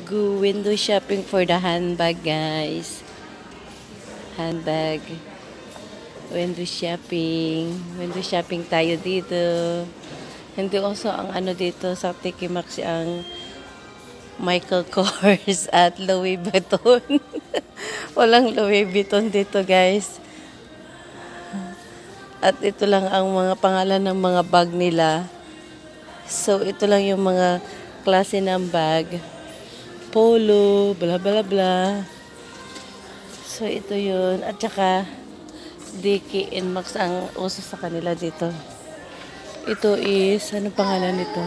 Go window shopping for the handbag, guys. Handbag. Window shopping. Window shopping tayo dito. Hindi also ang ano dito sa Tiki Maxx ang Michael Kors at Louis Vuitton. Walang Louis Vuitton dito, guys. At ito lang ang mga pangalan ng mga bag nila. So, ito lang yung mga klase ng bag. Polo, bla bla bla. So, ito yun. At saka, DK and Max ang uso sa kanila dito. Ito is, ano pangalan nito?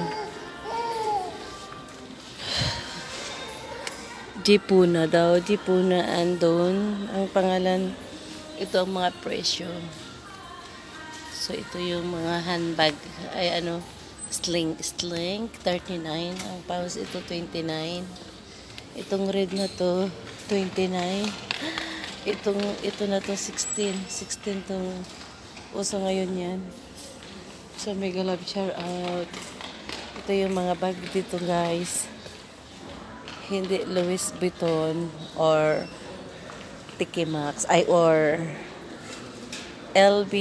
Jipuna daw. Jipuna andon. Ang pangalan, ito ang mga presyo. So, ito yung mga handbag. Ay, ano, sling 39. Ang paus ito, 29. Itong red na to, 29. Ito na to, 16. 16 tong uso ngayon yan. So, mega love shout out. Ito yung mga bag dito, guys. Hindi Louis Vuitton or Tiki Maxx. Or LV.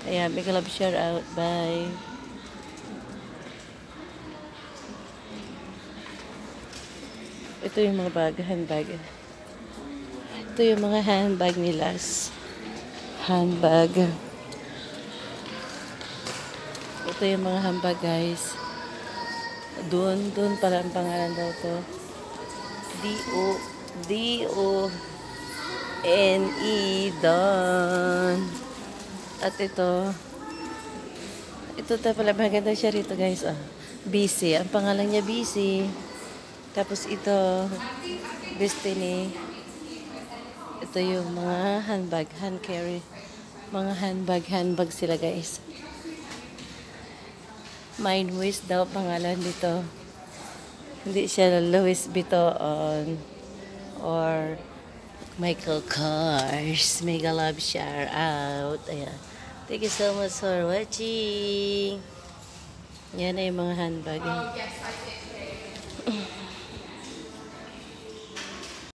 Ayan, mega love shout out. Bye. Ito yung mga bag, handbag. Ito yung mga handbag nila. Handbag. Ito yung mga handbag, guys. Doon pala ang pangalan daw to. D-O-N-E, Don. At ito pala, maganda siya rito, guys. BC. Ang pangalan niya BC. Tapos ito, Destiny. Ito yung mga handbag, hand carry. Mga handbag sila, guys. Mind Ways daw pangalan dito. Hindi siya Louis Vuitton or Michael Kors. Mega love shout out. Ayan. Thank you so much for watching. Yan ay mga handbag.